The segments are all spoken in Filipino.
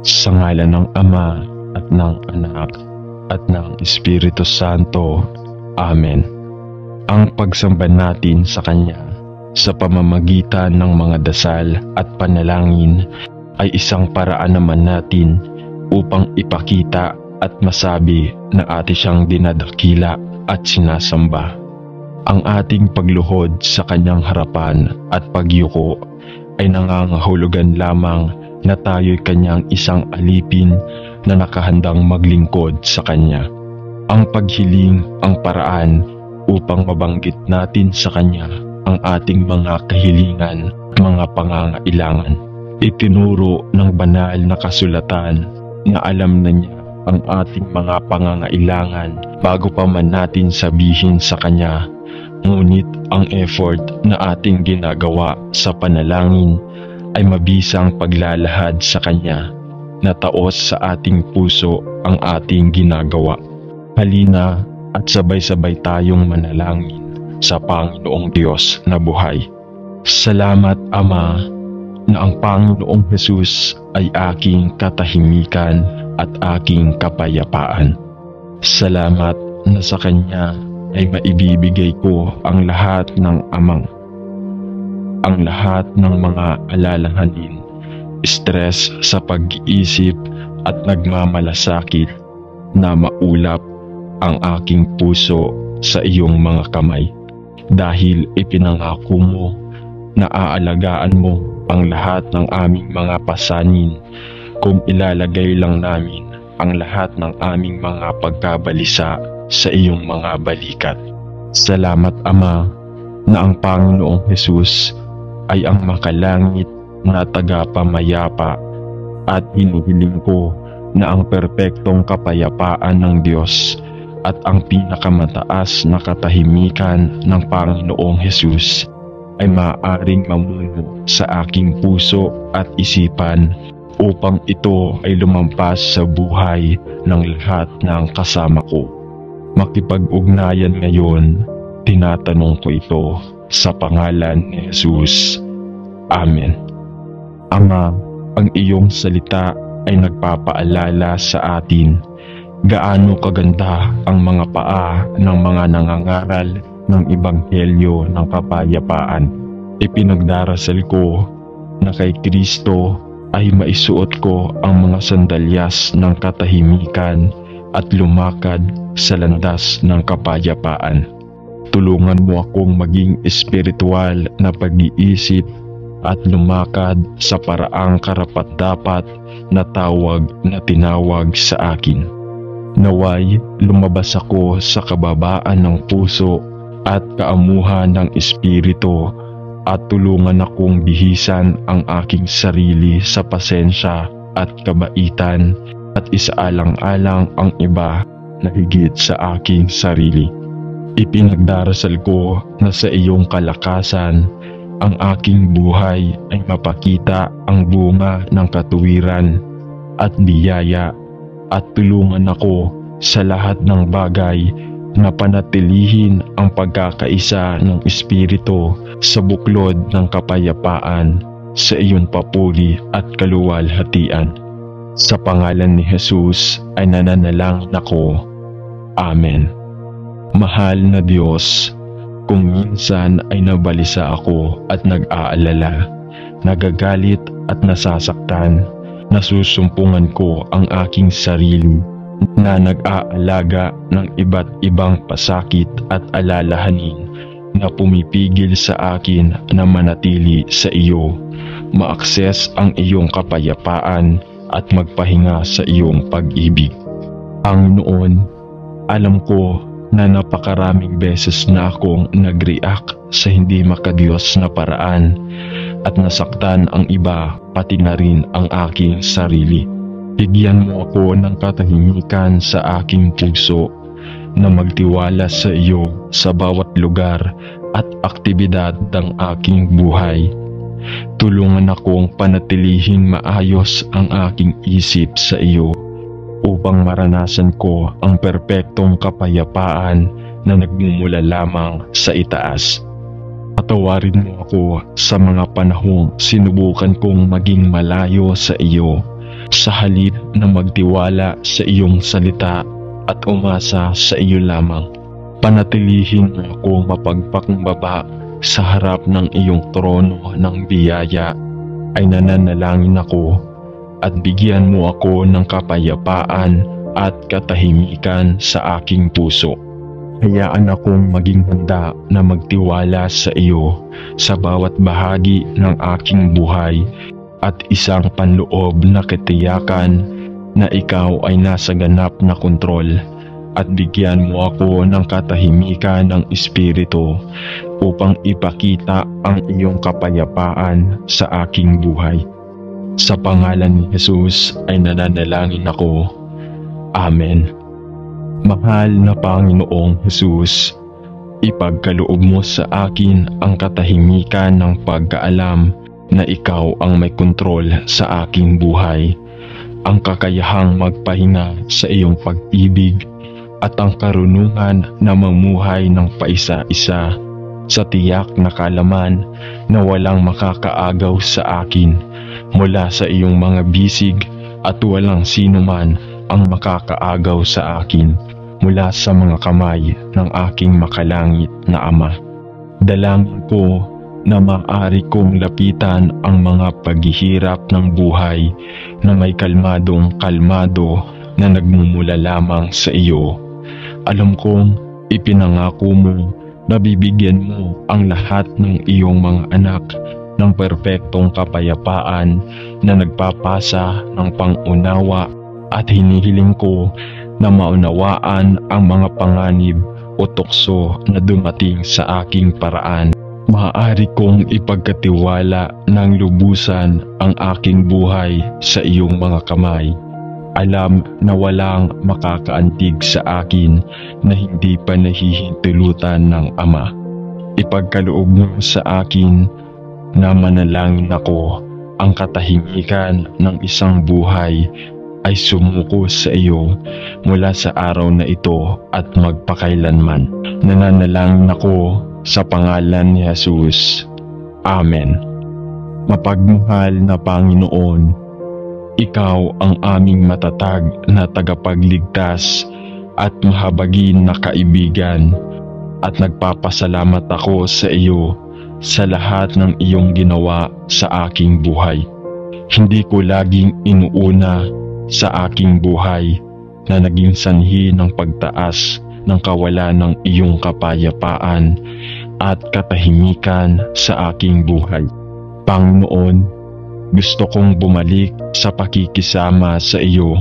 Sa ngalan ng Ama at ng Anak at ng Espiritu Santo. Amen. Ang pagsamba natin sa Kanya sa pamamagitan ng mga dasal at panalangin ay isang paraan naman natin upang ipakita at masabi na atin siyang dinadakila at sinasamba. Ang ating pagluhod sa Kanyang harapan at pagyuko ay nangangahulugan lamang na tayo'y Kanyang isang alipin na nakahandang maglingkod sa Kanya. Ang paghiling ang paraan upang mabanggit natin sa Kanya ang ating mga kahilingan at mga pangangailangan. Itinuro ng banal na kasulatan na alam na niya ang ating mga pangangailangan bago pa man natin sabihin sa Kanya. Ngunit ang effort na ating ginagawa sa panalangin ay mabisang paglalahad sa Kanya na taos sa ating puso ang ating ginagawa. Halina at sabay-sabay tayong manalangin sa Panginoong Diyos na buhay. Salamat, Ama, na ang Panginoong Hesus ay aking katahimikan at aking kapayapaan. Salamat na sa Kanya ay maibibigay ko ang lahat ng ang lahat ng mga alalahanin, stress sa pag-iisip at nagmamalasakit na maulap ang aking puso sa iyong mga kamay. Dahil ipinangako mo na aalagaan mo ang lahat ng aming mga pasanin kung ilalagay lang namin ang lahat ng aming mga pagkabalisa sa iyong mga balikat. Salamat, Ama, na ang Panginoong Hesus ay ang makalangit na tagapamayapa at hinihiling ko na ang perpektong kapayapaan ng Diyos at ang pinakamataas na katahimikan ng Panginoong Hesus ay maaaring mamuno sa aking puso at isipan upang ito ay lumampas sa buhay ng lahat ng kasama ko. Makipag-ugnayan ngayon, tinatanong ko ito sa pangalan ni Jesus. Amen. Ama, ang iyong salita ay nagpapaalala sa atin gaano kaganda ang mga paa ng mga nangangaral ng Ebanghelyo ng kapayapaan. Ipinagdarasal ko na kay Kristo ay maisuot ko ang mga sandalyas ng katahimikan at lumakad sa landas ng kapayapaan. Tulungan mo akong maging espiritual na pag-iisip at lumakad sa paraang karapat-dapat na tawag na tinawag sa akin. Naway lumabas ako sa kababaan ng puso at kaamuhan ng espiritu at tulungan akong bihisan ang aking sarili sa pasensya at kabaitan at isaalang-alang ang iba na higit sa aking sarili. Ipinagdarasal ko na sa iyong kalakasan ang aking buhay ay mapakita ang bunga ng katuwiran at biyaya at tulungan ako sa lahat ng bagay na panatilihin ang pagkakaisa ng Espiritu sa buklod ng kapayapaan sa iyong papuri at kaluwalhatian. Sa pangalan ni Jesus ay nananalangin ako. Amen. Mahal na Diyos, kung minsan ay nabalisa ako at nag-aalala, nagagalit at nasasaktan, nasusumpungan ko ang aking sarili na nag-aalaga ng iba't ibang pasakit at alalahanin na pumipigil sa akin na manatili sa iyo, ma-access ang iyong kapayapaan at magpahinga sa iyong pag-ibig. Ang noon, alam ko na napakaraming beses na akong nag-react sa hindi makadiyos na paraan at nasaktan ang iba pati na rin ang aking sarili. Bigyan mo ako ng katahimikan sa aking puso na magtiwala sa iyo sa bawat lugar at aktibidad ng aking buhay. Tulungan akong panatilihin maayos ang aking isip sa iyo upang maranasan ko ang perpektong kapayapaan na nagmumula lamang sa itaas. Patawarin mo ako sa mga panahong sinubukan kong maging malayo sa iyo. Sa sa halip na magtiwala sa iyong salita at umasa sa iyo lamang. Panatilihin mo ako mapagpakumbaba sa harap ng iyong trono ng biyaya. Ay nananalangin ako at bigyan mo ako ng kapayapaan at katahimikan sa aking puso. Hayaan akong maging handa na magtiwala sa iyo sa bawat bahagi ng aking buhay at isang panloob na katiyakan na ikaw ay nasa ganap na kontrol, at bigyan mo ako ng katahimikan ng Espiritu upang ipakita ang iyong kapayapaan sa aking buhay. Sa pangalan ni Jesus ay nananalangin ako. Amen. Mahal na Panginoong Jesus, ipagkaloob mo sa akin ang katahimikan ng pagkaalam na ikaw ang may kontrol sa aking buhay, ang kakayahang magpahinga sa iyong pag-ibig at ang karunungan na mamuhay ng paisa-isa sa tiyak na kalaman na walang makakaagaw sa akin mula sa iyong mga bisig at walang sinuman ang makakaagaw sa akin mula sa mga kamay ng aking makalangit na Ama. Dalangin ko na maaari kong lapitan ang mga paghihirap ng buhay na may kalmadong kalmado na nagmumula lamang sa iyo. Alam kong ipinangako mo na bibigyan mo ang lahat ng iyong mga anak ng perpektong kapayapaan na nagpapasa ng pangunawa, at hinihiling ko na maunawaan ang mga panganib o tukso na dumating sa aking paraan. Maaari kong ipagkatiwala ng lubusan ang aking buhay sa iyong mga kamay. Alam na walang makakaantig sa akin na hindi pa nahihintulutan ng Ama. Ipagkaloob mo sa akin na manalangin ako ang katahimikan ng isang buhay ay sumuko sa iyo mula sa araw na ito at magpakailanman. Nananalangin ako sa pangalan ni Jesus. Amen. Mapagmahal na Panginoon, ikaw ang aming matatag na tagapagligtas at mahabagin na kaibigan, at nagpapasalamat ako sa iyo sa lahat ng iyong ginawa sa aking buhay. Hindi ko laging inuuna sa aking buhay na naging sanhi ng pagtaas ng kawalan ng iyong kapayapaan at katahimikan sa aking buhay. Panginoon, gusto kong bumalik sa pakikisama sa iyo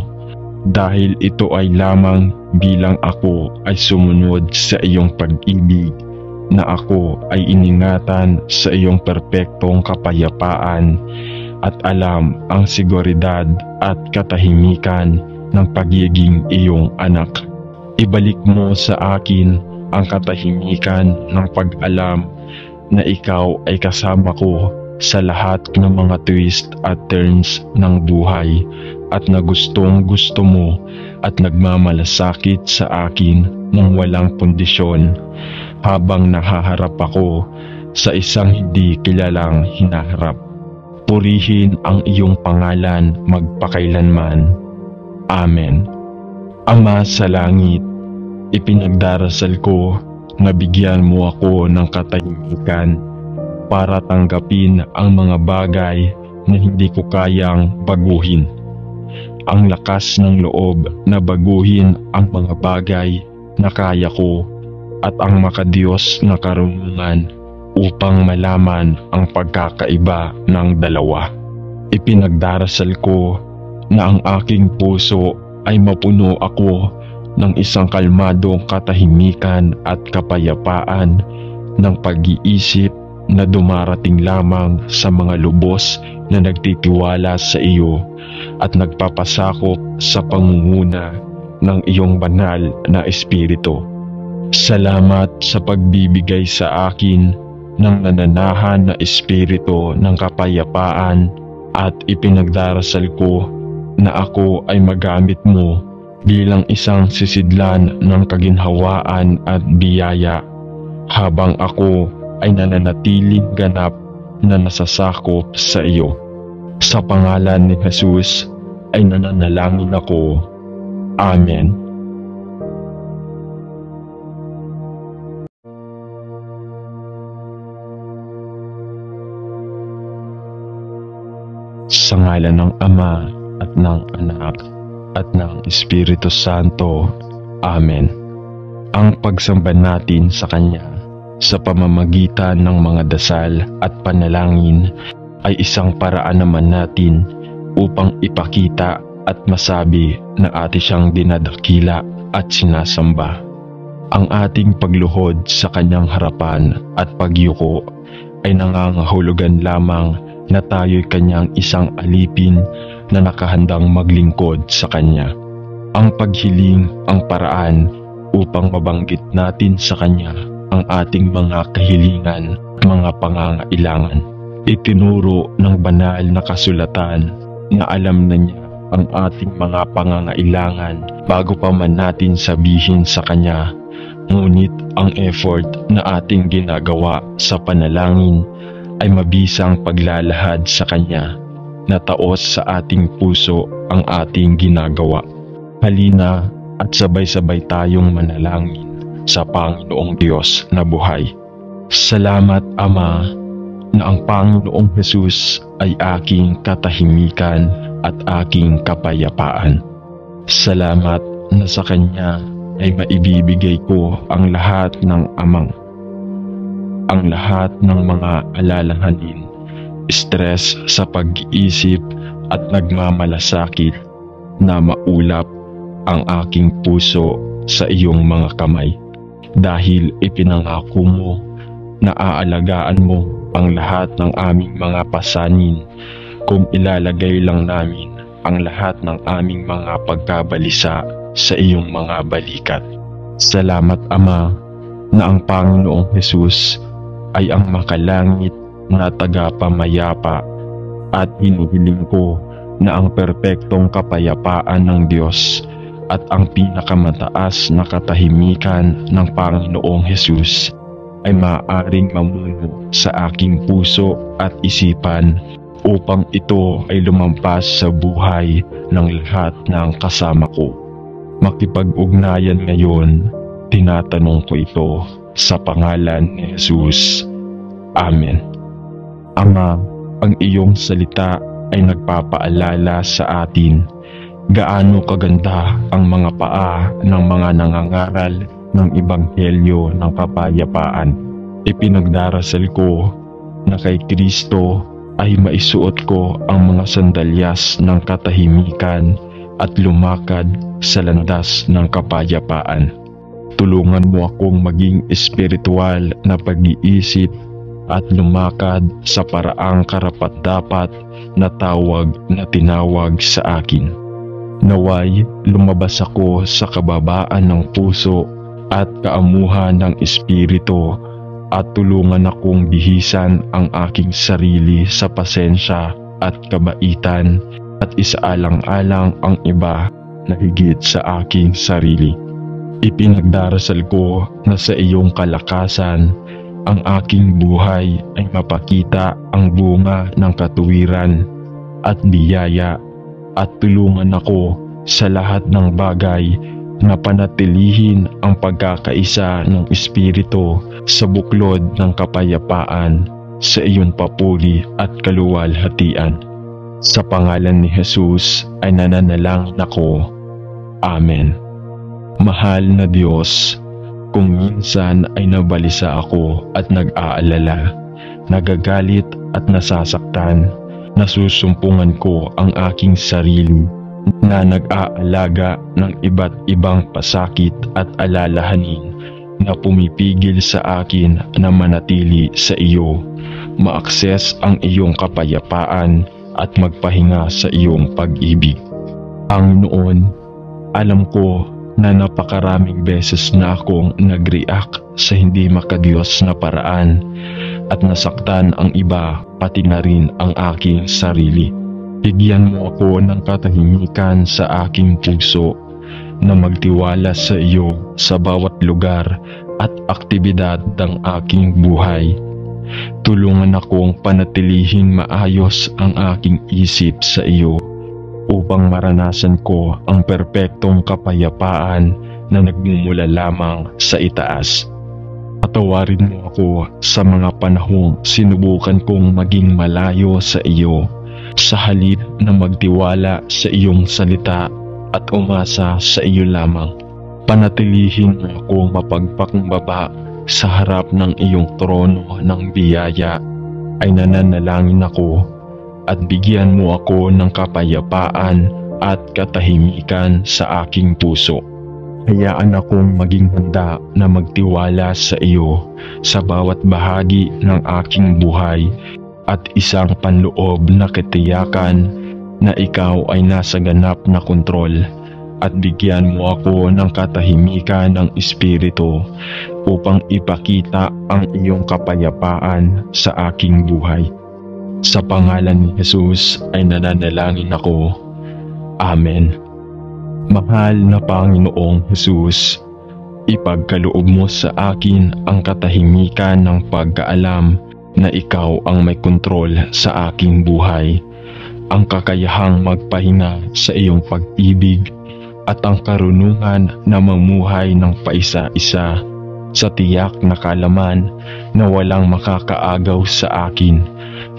dahil ito ay lamang bilang ako ay sumunod sa iyong pag-ibig na ako ay iningatan sa iyong perpektong kapayapaan at alam ang seguridad at katahimikan ng pagiging iyong anak. Ibalik mo sa akin ang katahimikan ng pag-alam na ikaw ay kasama ko sa lahat ng mga twist at turns ng buhay, at na gustong gusto mo at nagmamalasakit sa akin ng walang pundisyon habang nahaharap ako sa isang hindi kilalang hinaharap. Purihin ang iyong pangalan magpakailanman. Amen. Ama sa langit, ipinagdarasal ko na bigyan mo ako ng katahimikan para tanggapin ang mga bagay na hindi ko kayang baguhin. Ang lakas ng loob na baguhin ang mga bagay na kaya ko, at ang makadiyos na karunungan upang malaman ang pagkakaiba ng dalawa. Ipinagdarasal ko na ang aking puso ay mapuno ako ng isang kalmadong katahimikan at kapayapaan ng pag-iisip na dumarating lamang sa mga lubos na nagtitiwala sa iyo at nagpapasakop sa pangunguna ng iyong banal na Espiritu. Salamat sa pagbibigay sa akin ng nananahan na Espiritu ng kapayapaan, at ipinagdarasal ko na ako ay magamit mo bilang isang sisidlan ng kaginhawaan at biyaya habang ako ay nananatiling ganap na nasasakop sa iyo. Sa pangalan ni Jesus ay nananalangin ako. Amen. Sa ngalan ng Ama at ng Anak at ng Espiritu Santo. Amen. Ang pagsamba natin sa Kanya sa pamamagitan ng mga dasal at panalangin ay isang paraan naman natin upang ipakita at masabi na atin siyang dinadakila at sinasamba. Ang ating pagluhod sa Kanyang harapan at pagyuko ay nangangahulugan lamang na tayo'y Kanyang isang alipin na nakahandang maglingkod sa Kanya. Ang paghiling ang paraan upang mabanggit natin sa Kanya ang ating mga kahilingan, mga pangangailangan. Itinuro ng banal na kasulatan na alam na niya ang ating mga pangangailangan bago pa man natin sabihin sa Kanya. Ngunit ang effort na ating ginagawa sa panalangin ay mabisang paglalahad sa Kanya na taos sa ating puso ang ating ginagawa. Halina at sabay-sabay tayong manalangin sa Panginoong Diyos na buhay. Salamat, Ama, na ang Panginoong Hesus ay aking katahimikan at aking kapayapaan. Salamat na sa Kanya ay maibibigay ko ang lahat ng ang lahat ng mga alalahanin, stress sa pag-iisip at nagmamalasakit na maulap ang aking puso sa iyong mga kamay. Dahil ipinangako mo na aalagaan mo ang lahat ng aming mga pasanin kung ilalagay lang namin ang lahat ng aming mga pagkabalisa sa iyong mga balikat. Salamat, Ama, na ang Panginoong Hesus ay ang makalangit na tagapamayapa at hinuhiling ko na ang perpektong kapayapaan ng Diyos at ang pinakamataas na katahimikan ng Panginoong Hesus ay maaaring mamuno sa aking puso at isipan upang ito ay lumampas sa buhay ng lahat ng kasama ko. Makipag-ugnayan ngayon, tinatanong ko ito sa pangalan ni Jesus. Amen. Ama, ang iyong salita ay nagpapaalala sa atin gaano kaganda ang mga paa ng mga nangangaral ng Ebanghelyo ng kapayapaan. Ipinagdarasal ko na kay Kristo ay maisuot ko ang mga sandalyas ng katahimikan at lumakad sa landas ng kapayapaan. Tulungan mo akong maging espiritual na pag-iisip at lumakad sa paraang karapat-dapat na tawag na tinawag sa akin. Naway lumabas ako sa kababaan ng puso at kaamuhan ng espiritu at tulungan akong bihisan ang aking sarili sa pasensya at kabaitan at isaalang-alang ang iba na higit sa aking sarili. Ipinagdarasal ko na sa iyong kalakasan ang aking buhay ay mapakita ang bunga ng katuwiran at biyaya at tulungan ako sa lahat ng bagay na panatilihin ang pagkakaisa ng Espiritu sa buklod ng kapayapaan sa iyon papuri at kaluwalhatian. Sa pangalan ni Jesus ay nananalangin ako. Amen. Mahal na Diyos, kung minsan ay nabalisa ako at nag-aalala, nagagalit at nasasaktan, nasusumpungan ko ang aking sarili na nag-aalaga ng iba't ibang pasakit at alalahanin na pumipigil sa akin na manatili sa iyo, ma-access ang iyong kapayapaan at magpahinga sa iyong pag-ibig. Panginoon, alam ko na napakaraming beses na akong nag-react sa hindi makadiyos na paraan at nasaktan ang iba pati na rin ang aking sarili. Bigyan mo ako ng katahimikan sa aking puso na magtiwala sa iyo sa bawat lugar at aktibidad ng aking buhay. Tulungan akong panatilihing maayos ang aking isip sa iyo upang maranasan ko ang perpektong kapayapaan na nagmumula lamang sa itaas. Patawarin mo ako sa mga panahong sinubukan kong maging malayo sa iyo, sa halip na magtiwala sa iyong salita at umasa sa iyo lamang. Panatilihin mo akong mapagpakumbaba sa harap ng iyong trono ng biyaya. Ay nananalangin ako at bigyan mo ako ng kapayapaan at katahimikan sa aking puso. Hayaan akong maging handa na magtiwala sa iyo sa bawat bahagi ng aking buhay at isang panloob na katiyakan na ikaw ay nasa ganap na kontrol, at bigyan mo ako ng katahimikan ng Espiritu upang ipakita ang iyong kapayapaan sa aking buhay. Sa pangalan ni Jesus ay nananalangin ako. Amen. Mahal na Panginoong Jesus, ipagkaloob mo sa akin ang katahimikan ng pagkaalam na ikaw ang may kontrol sa aking buhay, ang kakayahang magpahinga sa iyong pag-ibig at ang karunungan na mamuhay ng paisa-isa sa tiyak na kalaman na walang makakaagaw sa akin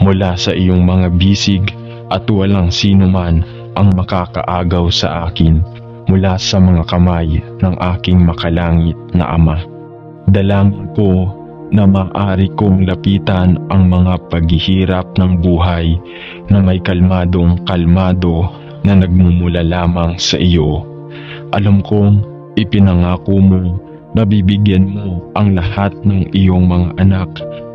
mula sa iyong mga bisig at walang sino man ang makakaagaw sa akin mula sa mga kamay ng aking makalangit na Ama. Dalangin ko na maaari kong lapitan ang mga paghihirap ng buhay na may kalmadong-kalmado na nagmumula lamang sa iyo. Alam kong ipinangako mo na bibigyan mo ang lahat ng iyong mga anak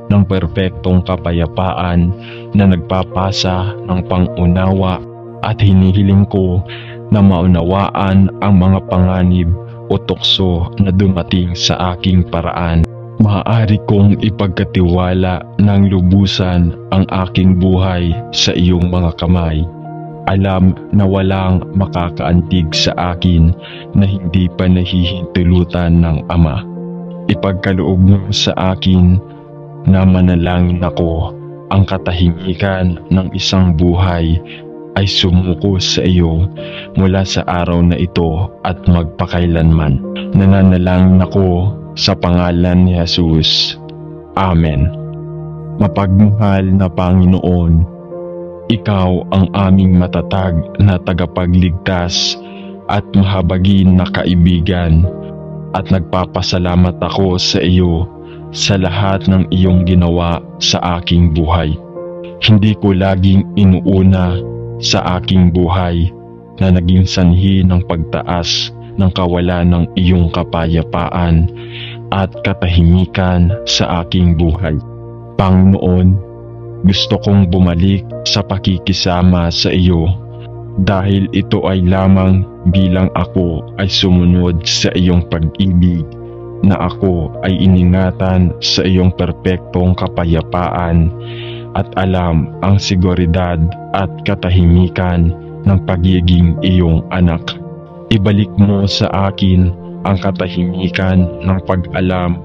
ng perpektong kapayapaan na nagpapasa ng pangunawa, at hinihiling ko na maunawaan ang mga panganib o tukso na dumating sa aking paraan. Maaari kong ipagkatiwala ng lubusan ang aking buhay sa iyong mga kamay. Alam na walang makakaantig sa akin na hindi pa nahihintulutan ng Ama. Ipagkaloob mo sa akin na manalangin ako. Ang katahimikan ng isang buhay ay sumuko sa iyo mula sa araw na ito at magpakailanman. Nananalangin ako sa pangalan ni Jesus. Amen. Mapagmahal na Panginoon, ikaw ang aming matatag na tagapagligtas at mahabagin na kaibigan, at nagpapasalamat ako sa iyo sa lahat ng iyong ginawa sa aking buhay. Hindi ko laging inuuna sa aking buhay na naging sanhi ng pagtaas ng kawalan ng iyong kapayapaan at katahimikan sa aking buhay. Panginoon, gusto kong bumalik sa pakikisama sa iyo dahil ito ay lamang bilang ako ay sumunod sa iyong pag-ibig na ako ay iningatan sa iyong perpektong kapayapaan at alam ang seguridad at katahimikan ng pagiging iyong anak. Ibalik mo sa akin ang katahimikan ng pag-alam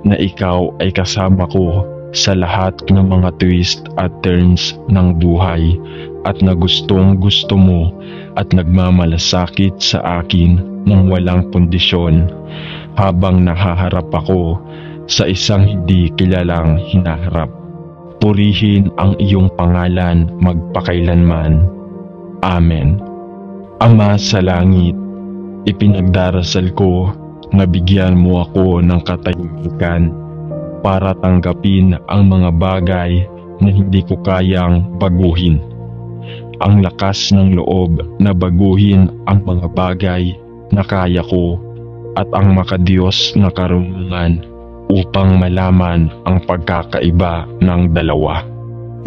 na ikaw ay kasama ko sa lahat ng mga twist at turns ng buhay, at na gustong gusto mo at nagmamalasakit sa akin ng walang pundisyon habang nahaharap ako sa isang hindi kilalang hinaharap. Purihin ang iyong pangalan magpakailanman. Amen. Ama sa langit, ipinagdarasal ko na bigyan mo ako ng katahimikan para tanggapin ang mga bagay na hindi ko kayang baguhin. Ang lakas ng loob na baguhin ang mga bagay na kaya ko, at ang makadiyos na karunungan upang malaman ang pagkakaiba ng dalawa.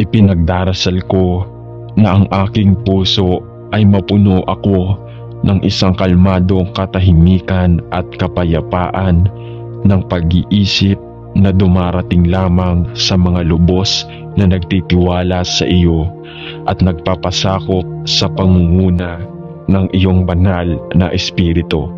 Ipinagdarasal ko na ang aking puso ay mapuno ako ng isang kalmadong katahimikan at kapayapaan ng pag-iisip na dumarating lamang sa mga lubos na nagtitiwala sa iyo at nagpapasakop sa pangunguna ng iyong banal na Espiritu.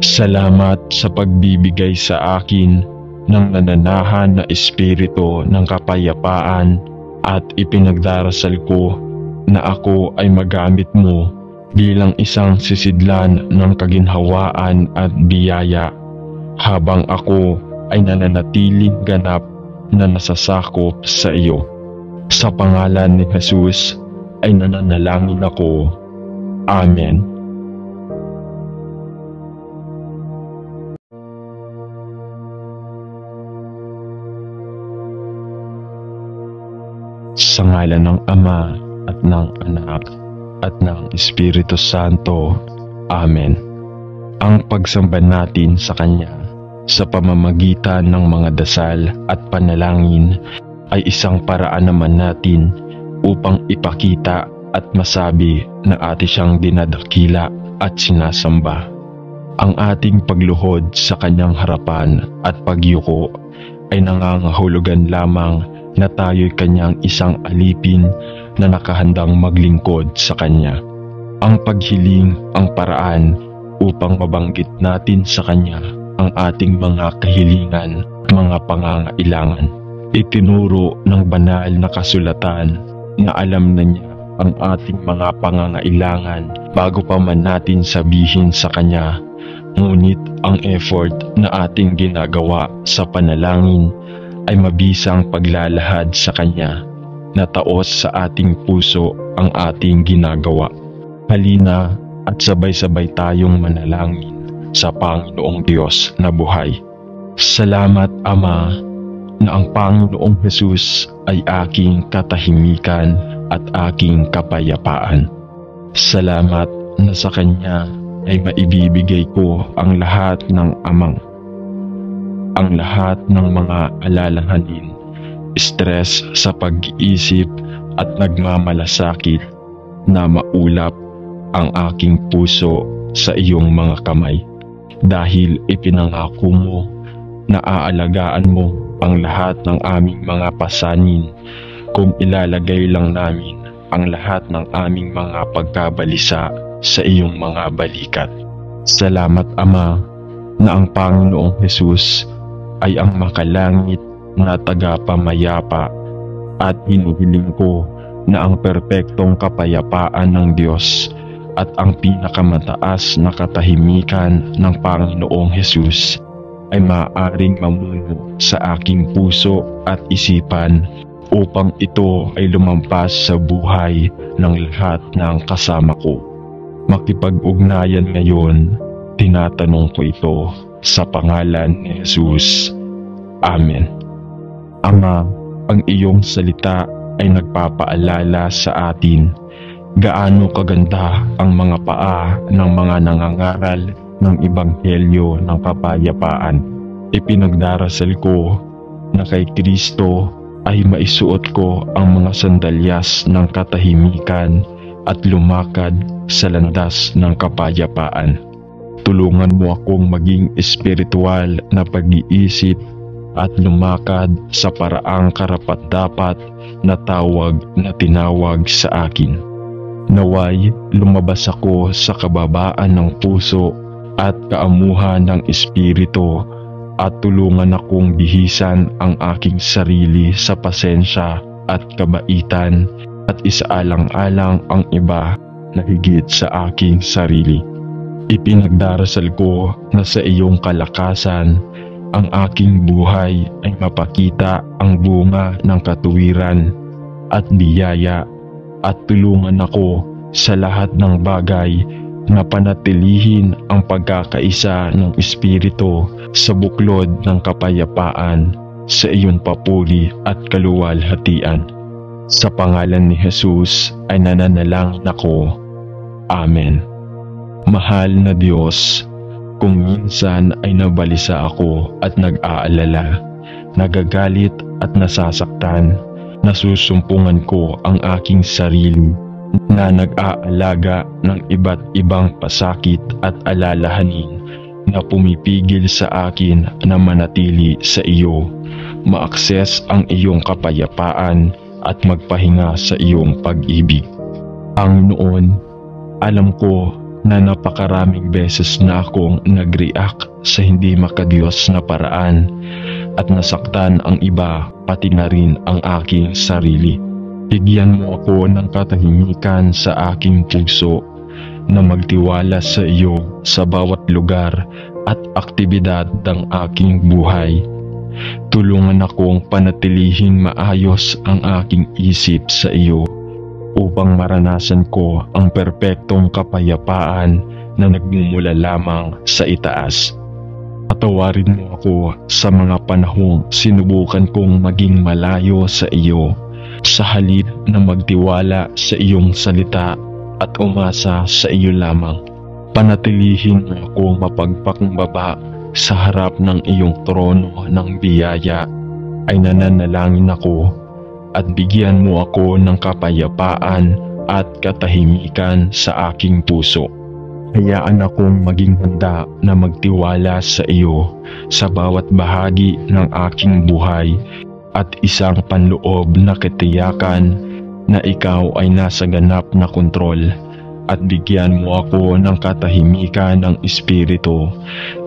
Salamat sa pagbibigay sa akin ng nananahan na Espiritu ng kapayapaan, at ipinagdarasal ko na ako ay magamit mo bilang isang sisidlan ng kaginhawaan at biyaya, habang ako ay nananatiling ganap na nasasakop sa iyo. Sa pangalan ni Jesus ay nananalangin ako. Amen. Sa ngalan ng Ama at ng Anak at ng Espiritu Santo. Amen. Ang pagsamba natin sa Kanya sa pamamagitan ng mga dasal at panalangin ay isang paraan naman natin upang ipakita at masabi na atin siyang dinadakila at sinasamba. Ang ating pagluhod sa Kanyang harapan at pagyuko ay nangangahulugan lamang na tayo'y Kanyang isang alipin na nakahandang maglingkod sa Kanya. Ang paghiling ang paraan upang mabanggit natin sa Kanya ang ating mga kahilingan at mga pangangailangan. Itinuro ng banal na kasulatan na alam na niya ang ating mga pangangailangan bago pa man natin sabihin sa Kanya. Ngunit ang effort na ating ginagawa sa panalangin ay mabisang paglalahad sa Kanya na taos sa ating puso ang ating ginagawa. Halina at sabay-sabay tayong manalangin sa Panginoong Diyos na buhay. Salamat, Ama, na ang Panginoong Jesus ay aking katahimikan at aking kapayapaan. Salamat na sa Kanya ay maibibigay ko ang lahat ng ang lahat ng mga alalahanin, stress sa pag-iisip at nagmamalasakit na maulap ang aking puso sa iyong mga kamay. Dahil ipinangako mo na aalagaan mo ang lahat ng aming mga pasanin kung ilalagay lang namin ang lahat ng aming mga pagkabalisa sa iyong mga balikat. Salamat, Ama, na ang Panginoong Jesus ay ang makalangit na tagapamayapa at hinihiling ko na ang perpektong kapayapaan ng Diyos at ang pinakamataas na katahimikan ng Panginoong Jesus ay maaaring mamuno sa aking puso at isipan upang ito ay lumampas sa buhay ng lahat ng kasama ko. Makipag-ugnayan ngayon, tinatanong ko ito sa pangalan ni Jesus. Amen. Ama, ang iyong salita ay nagpapaalala sa atin gaano kaganda ang mga paa ng mga nangangaral ng Ebanghelyo ng kapayapaan. Ipinagdarasal ko na kay Kristo ay maisuot ko ang mga sandalyas ng katahimikan at lumakad sa landas ng kapayapaan. Tulungan mo akong maging espiritual na pag-iisip at lumakad sa paraang karapat-dapat na tawag na tinawag sa akin. Naway lumabas ako sa kababaan ng puso at kaamuhan ng espiritu at tulungan akong bihisan ang aking sarili sa pasensya at kabaitan at isaalang-alang ang iba na higit sa aking sarili. Ipinagdarasal ko na sa iyong kalakasan ang aking buhay ay mapakita ang bunga ng katuwiran at biyaya at tulungan ako sa lahat ng bagay na panatilihin ang pagkakaisa ng Espiritu sa buklod ng kapayapaan sa iyong papuri at kaluwalhatian. Sa pangalan ni Jesus ay nananalangin ako. Amen. Mahal na Diyos, kung minsan ay nabalisa ako at nag-aalala, nagagalit at nasasaktan, nasusumpungan ko ang aking sarili na nag-aalaga ng iba't ibang pasakit at alalahanin na pumipigil sa akin na manatili sa iyo, ma-access ang iyong kapayapaan at magpahinga sa iyong pag-ibig. Ang noon, alam ko na napakaraming beses na akong nag-react sa hindi makadiyos na paraan at nasaktan ang iba pati na rin ang aking sarili. Bigyan mo ako ng katahimikan sa aking puso na magtiwala sa iyo sa bawat lugar at aktibidad ng aking buhay. Tulungan akong panatilihing maayos ang aking isip sa iyo upang maranasan ko ang perpektong kapayapaan na nagmumula lamang sa itaas. Patawarin mo ako sa mga panahong sinubukan kong maging malayo sa iyo, sa halip na magtiwala sa iyong salita at umasa sa iyo lamang. Panatilihin mo ako mapagpakumbaba sa harap ng iyong trono ng biyaya. Ay nananalangin ako at bigyan mo ako ng kapayapaan at katahimikan sa aking puso. Hayaan akong maging handa na magtiwala sa iyo sa bawat bahagi ng aking buhay at isang panloob na katiyakan na ikaw ay nasa ganap na kontrol, at bigyan mo ako ng katahimikan ng Espiritu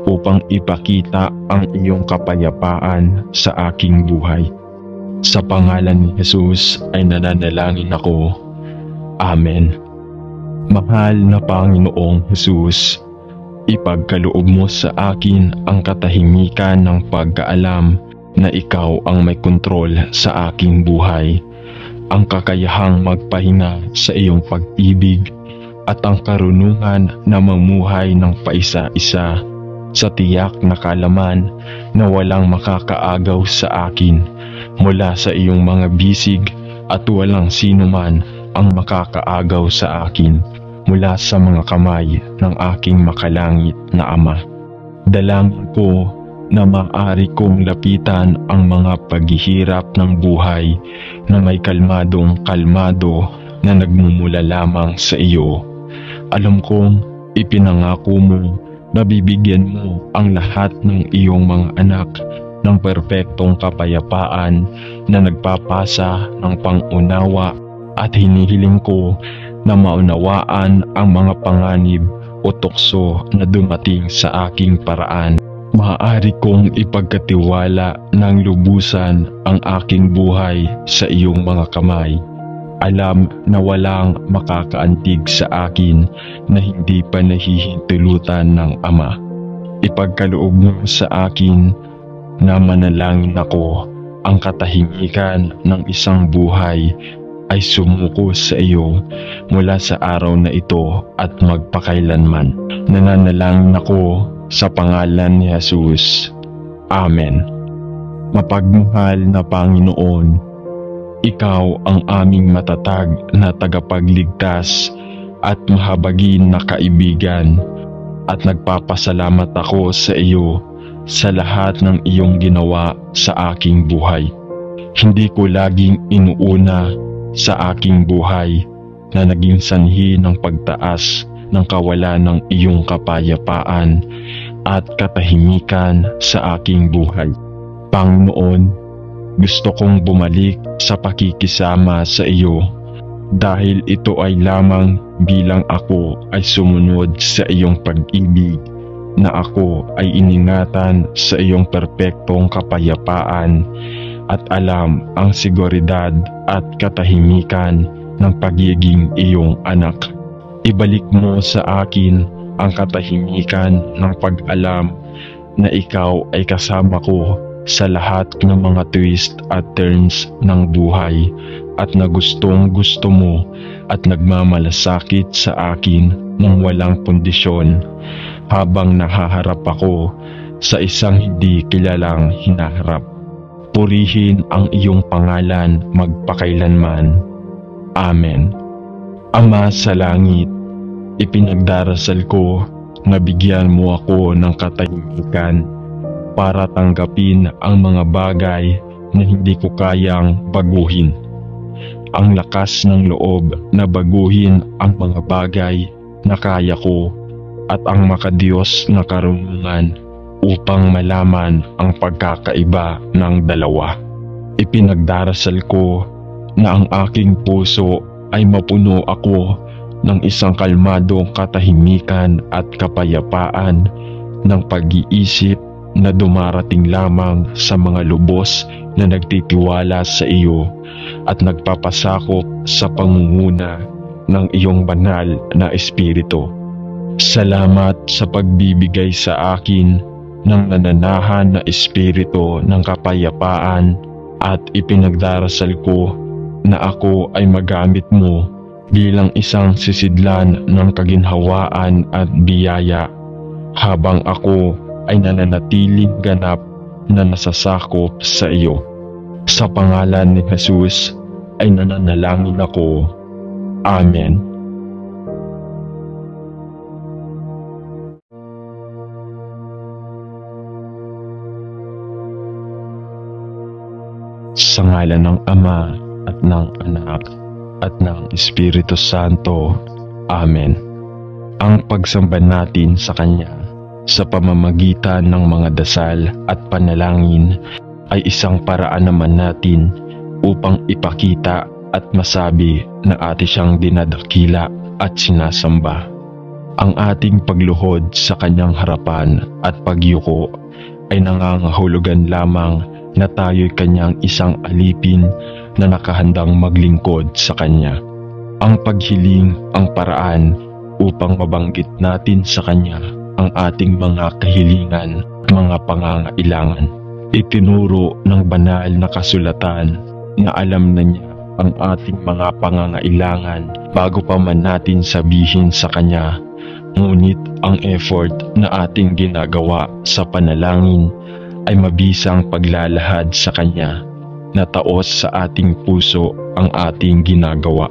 upang ipakita ang iyong kapayapaan sa aking buhay. Sa pangalan ni Jesus ay nananalangin ako. Amen. Mahal na Panginoong Jesus, ipagkaloob mo sa akin ang katahimikan ng pagkaalam na ikaw ang may kontrol sa aking buhay, ang kakayahang magpahinga sa iyong pag-ibig at ang karunungan na mamuhay ng paisa-isa sa tiyak na kalaman na walang makakaagaw sa akin mula sa iyong mga bisig at walang sino man ang makakaagaw sa akin mula sa mga kamay ng aking makalangit na Ama. Dalangin ko na maaari kong lapitan ang mga paghihirap ng buhay na may kalmadong-kalmado na nagmumula lamang sa iyo. Alam kong ipinangako mo na bibigyan mo ang lahat ng iyong mga anak ng perpektong kapayapaan na nagpapasa ng pangunawa, at hinihiling ko na maunawaan ang mga panganib o tukso na dumating sa aking paraan. Maaari kong ipagkatiwala ng lubusan ang aking buhay sa iyong mga kamay. Alam na walang makakaantig sa akin na hindi pa nahihintulutan ng Ama. Ipagkaloob mo sa akin na manalangin ako ang katahimikan ng isang buhay ay sumuko sa iyo mula sa araw na ito at magpakailanman. Nananalangin ako sa pangalan ni Jesus. Amen. Mapagmahal na Panginoon, ikaw ang aming matatag na tagapagligtas at mahabagin na kaibigan, at nagpapasalamat ako sa iyo sa lahat ng iyong ginawa sa aking buhay. Hindi ko laging inuuna sa aking buhay na naging sanhi ng pagtaas ng kawalan ng iyong kapayapaan at katahimikan sa aking buhay. Panginoon, gusto kong bumalik sa pakikisama sa iyo dahil ito ay lamang bilang ako ay sumunod sa iyong pag-ibig na ako ay iningatan sa iyong perpektong kapayapaan at alam ang seguridad at katahimikan ng pagiging iyong anak. Ibalik mo sa akin ang katahimikan ng pag-alam na ikaw ay kasama ko sa lahat ng mga twist at turns ng buhay, at na gustong gusto mo at nagmamalasakit sa akin ng walang kondisyon habang nahaharap ako sa isang hindi kilalang hinaharap. Purihin ang iyong pangalan magpakailanman. Amen. Ama sa langit, ipinagdarasal ko na bigyan mo ako ng katahimikan para tanggapin ang mga bagay na hindi ko kayang baguhin. Ang lakas ng loob na baguhin ang mga bagay na kaya ko, at ang makadiyos na karunungan upang malaman ang pagkakaiba ng dalawa. Ipinagdarasal ko na ang aking puso ay mapuno ako ng isang kalmadong katahimikan at kapayapaan ng pag-iisip na dumarating lamang sa mga lubos na nagtitiwala sa iyo at nagpapasakop sa pangunguna ng iyong banal na espiritu. Salamat sa pagbibigay sa akin ng nananahan na espiritu ng kapayapaan at ipinagdarasal ko na ako ay magamit mo bilang isang sisidlan ng kaginhawaan at biyaya habang ako ay nananatiling ganap na nasasakop sa iyo. Sa pangalan ni Jesus ay nananalangin ako. Amen. Sa ngalan ng Ama at ng Anak at ng Espiritu Santo. Amen. Ang pagsamba natin sa Kanya sa pamamagitan ng mga dasal at panalangin ay isang paraan naman natin upang ipakita at masabi na atin siyang dinadakila at sinasamba. Ang ating pagluhod sa Kanyang harapan at pagyuko ay nangangahulugan lamang na tayo'y Kanyang isang alipin na nakahandang maglingkod sa Kanya. Ang paghiling ang paraan upang mabanggit natin sa Kanya ang ating mga kahilingan at mga pangangailangan. Itinuro ng banal na kasulatan na alam na niya ang ating mga pangangailangan bago pa man natin sabihin sa Kanya. Ngunit ang effort na ating ginagawa sa panalangin ay mabisang paglalahad sa Kanya na taos sa ating puso ang ating ginagawa.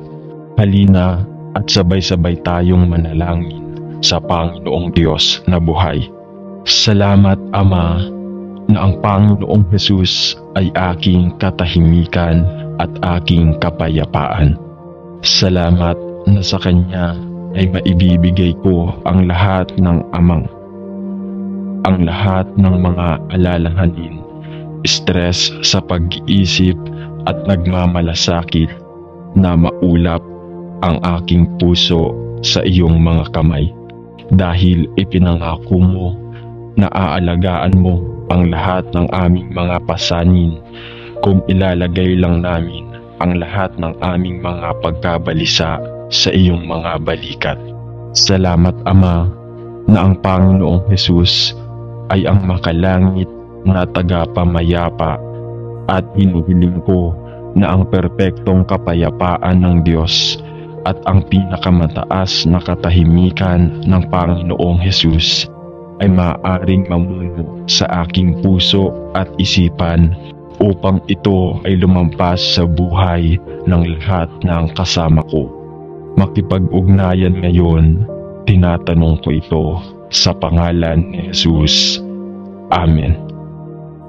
Halina at sabay-sabay tayong manalangin sa Panginoong Diyos na buhay. Salamat, Ama, na ang Panginoong Jesus ay aking katahimikan at aking kapayapaan. Salamat na sa Kanya ay maibibigay ko ang lahat ng ang lahat ng mga alalahanin, stress sa pag-iisip at nagmamalasakit na maulap ang aking puso sa iyong mga kamay. Dahil ipinangako mo na aalagaan mo ang lahat ng aming mga pasanin kung ilalagay lang namin ang lahat ng aming mga pagkabalisa sa iyong mga balikat. Salamat, Ama, na ang Panginoong Jesus ay ang makalangit na tagapamayapa at hinuhiling ko na ang perpektong kapayapaan ng Diyos at ang pinakamataas na katahimikan ng Panginoong Jesus ay maaaring mamuno sa aking puso at isipan upang ito ay lumampas sa buhay ng lahat ng kasama ko. Makipag-ugnayan ngayon, tinatanong ko ito sa pangalan ni Jesus. Amen.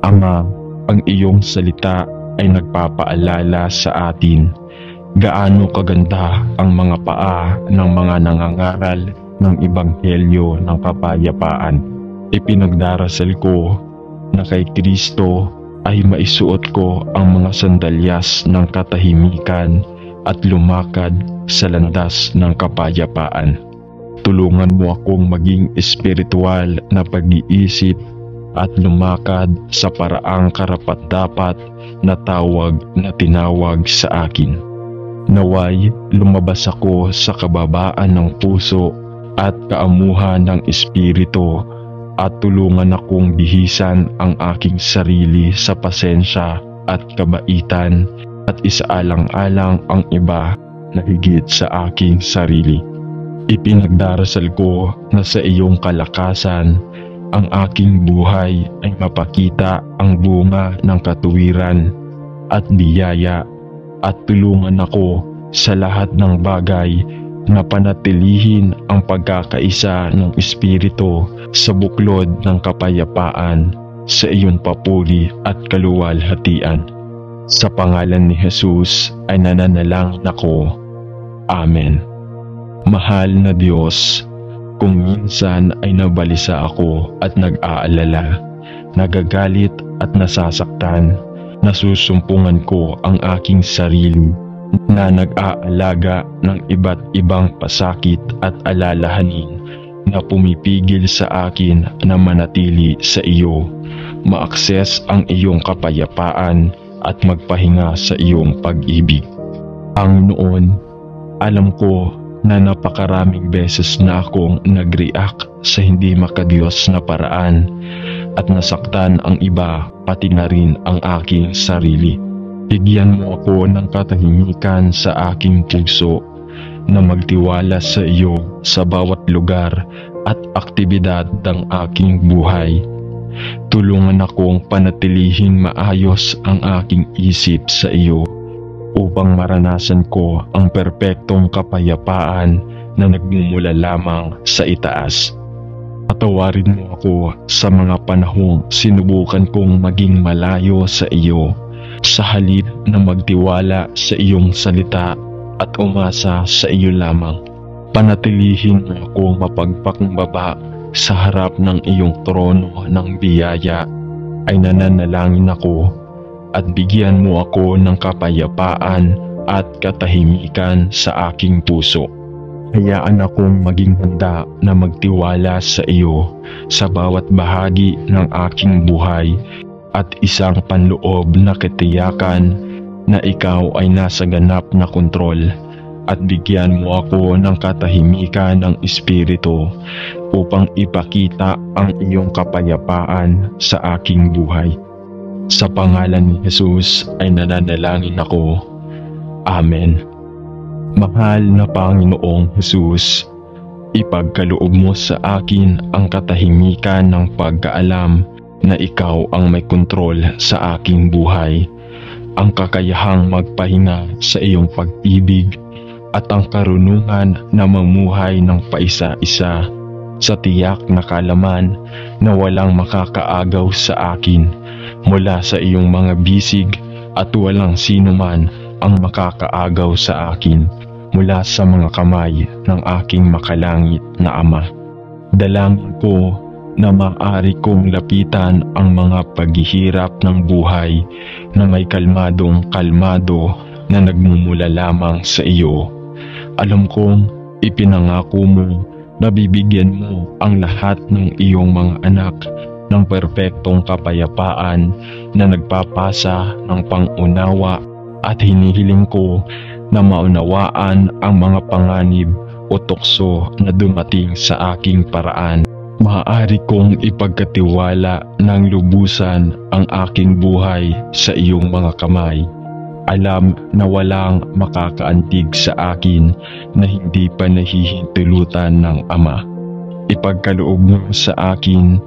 Ama, ang iyong salita ay nagpapaalala sa atin gaano kaganda ang mga paa ng mga nangangaral ng Ebanghelyo ng kapayapaan. Ipinagdarasal ko na kay Kristo ay maisuot ko ang mga sandalyas ng katahimikan at lumakad sa landas ng kapayapaan. Tulungan mo akong maging espiritual na pag-iisip at lumakad sa paraang karapat-dapat na tawag na tinawag sa akin. Naway lumabas ako sa kababaan ng puso at kaamuhan ng espiritu at tulungan akong bihisan ang aking sarili sa pasensya at kabaitan at isaalang-alang ang iba na higit sa aking sarili. Ipinagdarasal ko na sa iyong kalakasan ang aking buhay ay mapakita ang bunga ng katuwiran at biyaya at tulungan ako sa lahat ng bagay na panatilihin ang pagkakaisa ng Espiritu sa buklod ng kapayapaan sa iyon papuri at kaluwalhatian. Sa pangalan ni Jesus ay nananalangin ako. Amen. Mahal na Diyos, kung minsan ay nabalisa ako at nag-aalala, nagagalit at nasasaktan, nasusumpungan ko ang aking sarili na nag-aalaga ng iba't ibang pasakit at alalahanin na pumipigil sa akin na manatili sa iyo, ma-access ang iyong kapayapaan at magpahinga sa iyong pag-ibig. Panginoon, Alam ko na napakaraming beses na akong nag-react sa hindi makadiyos na paraan at nasaktan ang iba pati na rin ang aking sarili. Bigyan mo ako ng katahimikan sa aking puso na magtiwala sa iyo sa bawat lugar at aktibidad ng aking buhay. Tulungan akong panatilihin maayos ang aking isip sa iyo upang maranasan ko ang perpektong kapayapaan na nagmumula lamang sa itaas. Patawarin mo ako sa mga panahong sinubukan kong maging malayo sa iyo, sa halip na magtiwala sa iyong salita at umasa sa iyo lamang. Panatilihin mo akong mapagpakumbaba sa harap ng iyong trono ng biyaya. Ay nananalangin ako at bigyan mo ako ng kapayapaan at katahimikan sa aking puso. Hayaan akong maging handa na magtiwala sa iyo sa bawat bahagi ng aking buhay at isang panloob na katiyakan na ikaw ay nasa ganap na kontrol, at bigyan mo ako ng katahimikan ng Espiritu upang ipakita ang iyong kapayapaan sa aking buhay. Sa pangalan ni Jesus ay nananalangin ako. Amen. Mahal na Panginoong Jesus, ipagkaloob mo sa akin ang katahimikan ng pagkaalam na ikaw ang may kontrol sa aking buhay, ang kakayahang magpahinga sa iyong pag-ibig at ang karunungan na mamuhay ng paisa-isa sa tiyak na kalaman na walang makakaagaw sa akin mula sa iyong mga bisig at walang sino man ang makakaagaw sa akin mula sa mga kamay ng aking makalangit na Ama. Dalangin ko na maaari kong lapitan ang mga paghihirap ng buhay na may kalmadong kalmado na nagmumula lamang sa iyo. Alam kong ipinangako mo na bibigyan mo ang lahat ng iyong mga anak ng perpektong kapayapaan na nagpapasa ng pangunawa, at hinihiling ko na maunawaan ang mga panganib o tukso na dumating sa aking paraan. Maaari kong ipagkatiwala ng lubusan ang aking buhay sa iyong mga kamay. Alam na walang makakaantig sa akin na hindi pa nahihintulutan ng Ama. Ipagkaloob mo sa akin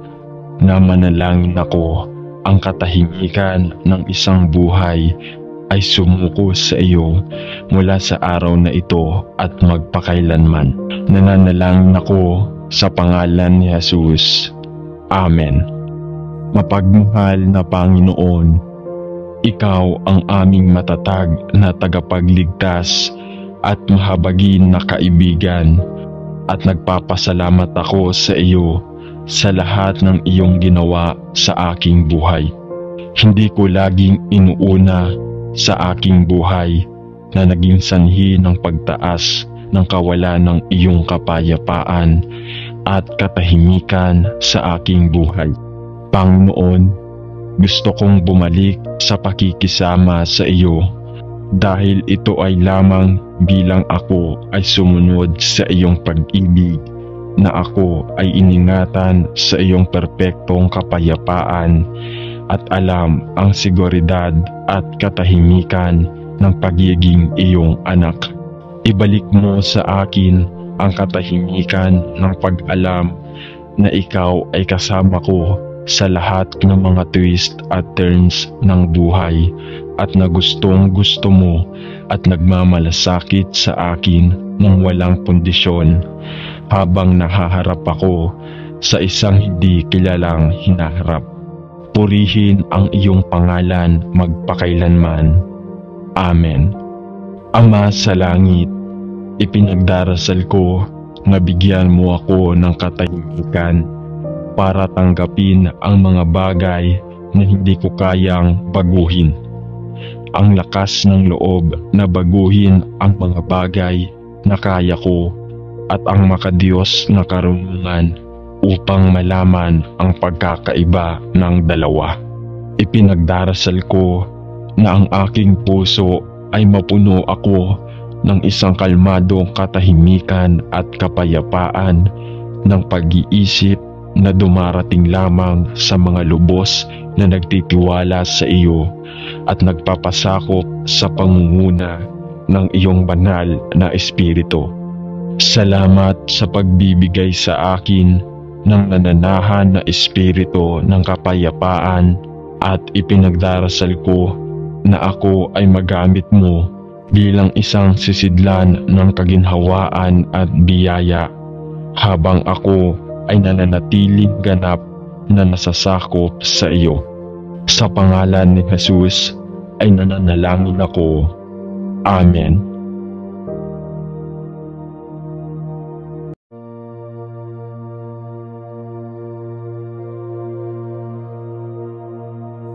na manalangin ako ang katahimikan ng isang buhay ay sumuko sa iyo mula sa araw na ito at magpakailanman. Nananalangin ako sa pangalan ni Jesus. Amen. Mapagmahal na Panginoon, ikaw ang aming matatag na tagapagligtas at mahabagin na kaibigan, at nagpapasalamat ako sa iyo sa lahat ng iyong ginawa sa aking buhay. Hindi ko laging inuuna sa aking buhay na naging sanhi ng pagtaas ng kawalan ng iyong kapayapaan at katahimikan sa aking buhay. Panginoon, gusto kong bumalik sa pakikisama sa iyo dahil ito ay lamang bilang ako ay sumunod sa iyong pag-ibig na ako ay iningatan sa iyong perpektong kapayapaan at alam ang seguridad at katahimikan ng pagiging iyong anak. Ibalik mo sa akin ang katahimikan ng pag-alam na ikaw ay kasama ko sa lahat ng mga twist at turns ng buhay, at na gustong gusto mo at nagmamalasakit sa akin ng walang kondisyon habang nahaharap ako sa isang hindi kilalang hinaharap. Purihin ang iyong pangalan magpakailanman. Amen. Ama sa langit, ipinagdarasal ko na bigyan mo ako ng katahimikan para tanggapin ang mga bagay na hindi ko kayang baguhin. Ang lakas ng loob na baguhin ang mga bagay na kaya ko, at ang makadiyos na karunungan upang malaman ang pagkakaiba ng dalawa. Ipinagdarasal ko na ang aking puso ay mapuno ako ng isang kalmadong katahimikan at kapayapaan ng pag-iisip na dumarating lamang sa mga lubos na nagtitiwala sa iyo at nagpapasakop sa pangunguna ng iyong banal na espiritu. Salamat sa pagbibigay sa akin ng nananahan na espiritu ng kapayapaan at ipinagdarasal ko na ako ay magamit mo bilang isang sisidlan ng kaginhawaan at biyaya habang ako ay nananatiling ganap na nasasakop sa iyo. Sa pangalan ni Jesus ay nananalangin ako. Amen.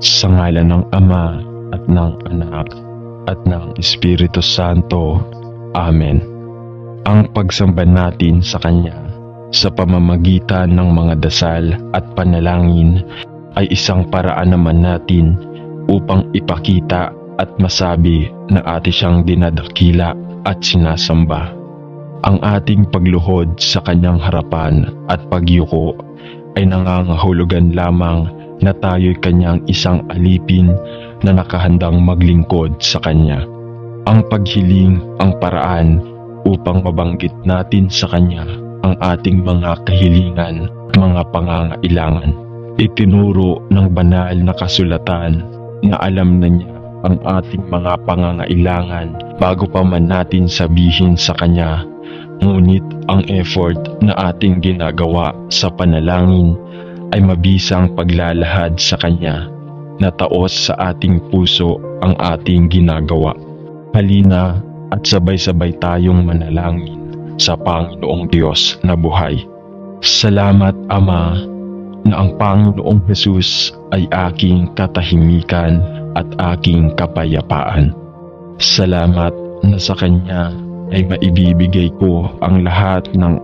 Sa ngalan ng Ama at ng Anak at ng Espiritu Santo. Amen. Ang pagsamba natin sa Kanya sa pamamagitan ng mga dasal at panalangin ay isang paraan naman natin upang ipakita at masabi na atin siyang dinadakila at sinasamba. Ang ating pagluhod sa Kanyang harapan at pagyuko ay nangangahulugan lamang na tayo'y Kanyang isang alipin na nakahandang maglingkod sa Kanya. Ang paghiling ang paraan upang mabanggit natin sa Kanya ang ating mga kahilingan at mga pangangailangan. Itinuro ng banal na kasulatan na alam na niya ang ating mga pangangailangan bago pa man natin sabihin sa Kanya. Ngunit ang effort na ating ginagawa sa panalangin ay mabisang paglalahad sa Kanya na taos sa ating puso ang ating ginagawa. Halina at sabay-sabay tayong manalangin sa Panginoong Diyos na buhay. Salamat, Ama, na ang Panginoong Jesus ay aking katahimikan at aking kapayapaan. Salamat na sa Kanya ay maibibigay ko ang lahat ng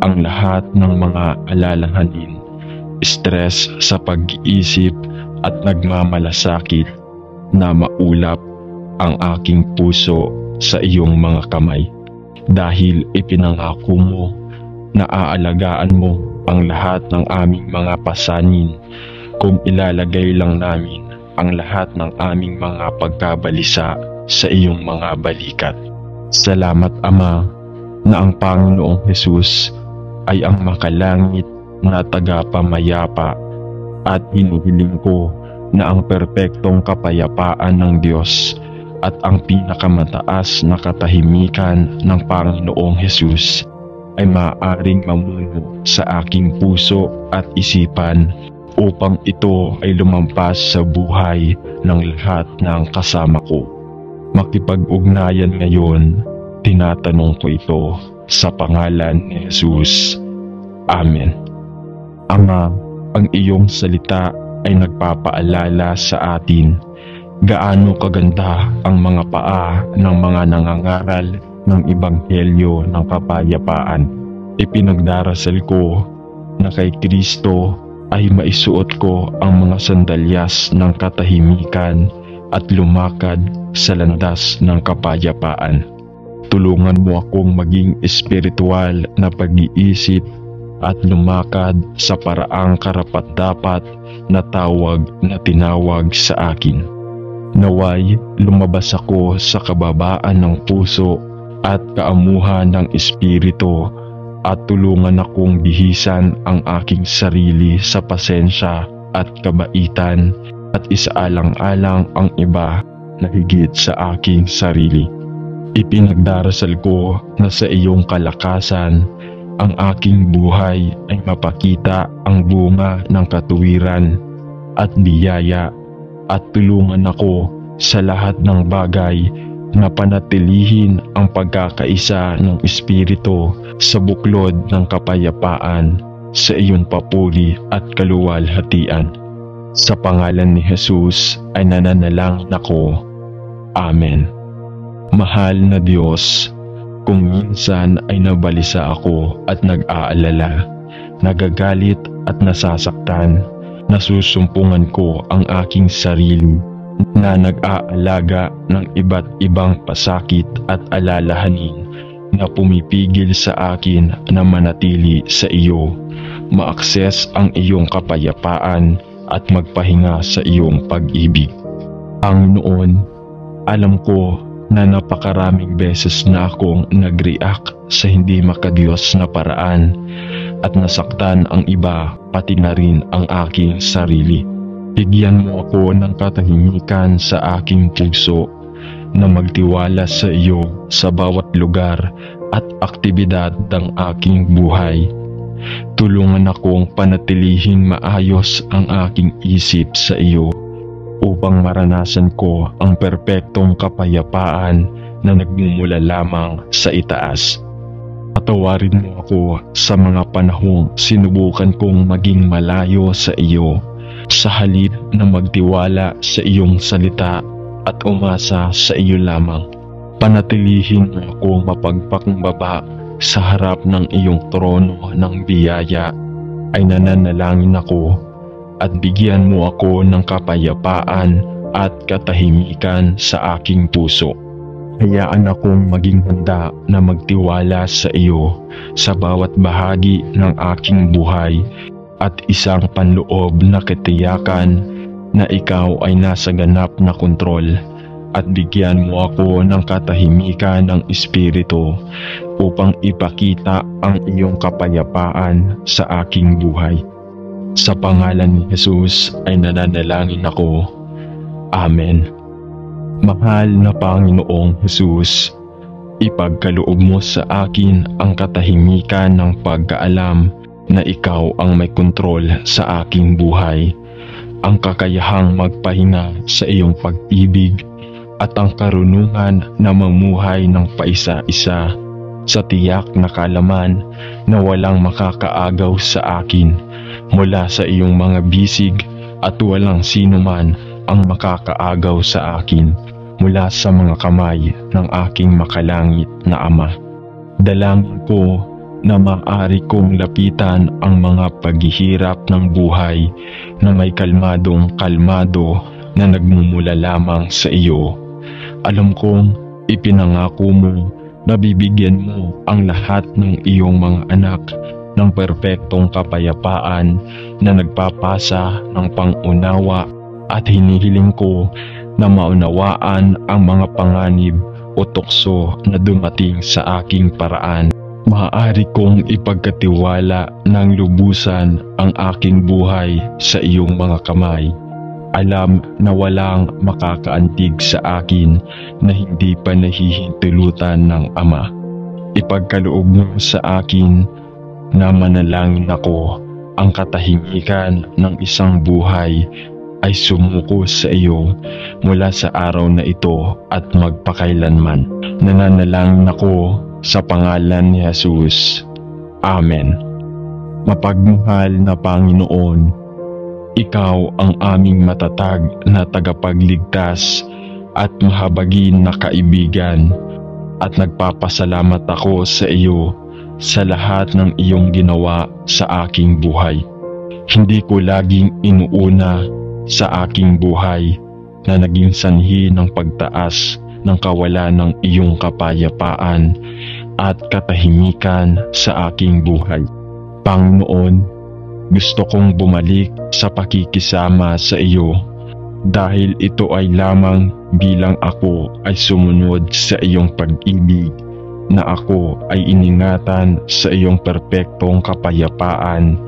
ang lahat ng mga alalahanin, stress sa pag-iisip at nagmamalasakit na maulap ang aking puso sa iyong mga kamay. Dahil ipinangako mo na aalagaan mo ang lahat ng aming mga pasanin kung ilalagay lang namin ang lahat ng aming mga pagkabalisa sa iyong mga balikat. Salamat, Ama, na ang Panginoong Jesus ay ang makalangit na tagapamayapa at hinuhiling ko na ang perpektong kapayapaan ng Diyos at ang pinakamataas na katahimikan ng Panginoong Jesus ay maaaring mamuno sa aking puso at isipan upang ito ay lumampas sa buhay ng lahat ng kasama ko. Makipag-ugnayan ngayon, tinatanong ko ito sa pangalan ni Jesus. Amen. Ama, ang iyong salita ay nagpapaalala sa atin gaano kaganda ang mga paa ng mga nangangaral ng Ebanghelyo ng kapayapaan. Ipinagdarasal ko na kay Kristo ay maisuot ko ang mga sandalyas ng katahimikan at lumakad sa landas ng kapayapaan. Tulungan mo akong maging espiritual na pag-iisip at lumakad sa paraang karapat-dapat na tawag na tinawag sa akin. Naway lumabas ako sa kababaan ng puso at kaamuhan ng espiritu at tulungan akong bihisan ang aking sarili sa pasensya at kabaitan at isaalang-alang ang iba na higit sa aking sarili. Ipinagdarasal ko na sa iyong kalakasan ang aking buhay ay mapakita ang bunga ng katuwiran at biyaya at tulungan ako sa lahat ng bagay na panatilihin ang pagkakaisa ng Espiritu sa buklod ng kapayapaan sa iyong papuri at kaluwalhatian. Sa pangalan ni Jesus ay nananalangin ako. Amen. Mahal na Diyos, kung minsan ay nabalisa ako at nag-aalala, nagagalit at nasasaktan, nasusumpungan ko ang aking sarili na nag-aalaga ng iba't ibang pasakit at alalahanin na pumipigil sa akin na manatili sa iyo, ma-access ang iyong kapayapaan at magpahinga sa iyong pag-ibig. Panginoon, alam ko na napakaraming beses na akong nag-react sa hindi makadiyos na paraan at nasaktan ang iba pati na rin ang aking sarili. Bigyan mo ako ng katahimikan sa aking puso na magtiwala sa iyo sa bawat lugar at aktibidad ng aking buhay. Tulungan akong panatilihing maayos ang aking isip sa iyo upang maranasan ko ang perpektong kapayapaan na nagmumula lamang sa itaas. Patawarin mo ako sa mga panahong sinubukan kong maging malayo sa iyo, sa halip na magtiwala sa iyong salita at umasa sa iyo lamang. Panatilihin mo akong mapagpakumbaba sa harap ng iyong trono ng biyaya. Ay nananalangin ako at bigyan mo ako ng kapayapaan at katahimikan sa aking puso. Hayaan akong maging handa na magtiwala sa iyo sa bawat bahagi ng aking buhay at isang panloob na katiyakan na ikaw ay nasa ganap na kontrol, at bigyan mo ako ng katahimikan ng Espiritu upang ipakita ang iyong kapayapaan sa aking buhay. Sa pangalan ni Jesus ay nananalangin ako. Amen. Mahal na Panginoong Jesus, ipagkaloob mo sa akin ang katahimikan ng pagkaalam na ikaw ang may kontrol sa aking buhay, ang kakayahang magpahinga sa iyong pag-ibig at ang karunungan na mamuhay ng paisa-isa sa tiyak na kalaman na walang makakaagaw sa akin mula sa iyong mga bisig at walang sino man ang makakaagaw sa akin mula sa mga kamay ng aking makalangit na Ama. Dalangin ko na maaari kong lapitan ang mga paghihirap ng buhay na may kalmadong-kalmado na nagmumula lamang sa iyo. Alam kong ipinangako mo na bibigyan mo ang lahat ng iyong mga anak ng perpektong kapayapaan na nagpapasa ng pangunawa, at hinihiling ko na maunawaan ang mga panganib o tukso na dumating sa aking paraan. Maaari kong ipagkatiwala ng lubusan ang aking buhay sa iyong mga kamay. Alam na walang makakaantig sa akin na hindi pa nahihintulutan ng Ama. Ipagkaloob mo sa akin na manalangin ako ang katahimikan ng isang buhay ay sumuko sa iyo mula sa araw na ito at magpakailanman. Nananalangin ako sa pangalan ni Jesus. Amen. Mapagmahal na Panginoon, Ikaw ang aming matatag na tagapagligtas at mahabagin na kaibigan, at nagpapasalamat ako sa iyo sa lahat ng iyong ginawa sa aking buhay. Hindi ko laging inuuna sa aking buhay na naging sanhi ng pagtaas ng kawalan ng iyong kapayapaan at katahimikan sa aking buhay. Panginoon, gusto kong bumalik sa pakikisama sa iyo dahil ito ay lamang bilang ako ay sumunod sa iyong pag-ibig na ako ay iningatan sa iyong perpektong kapayapaan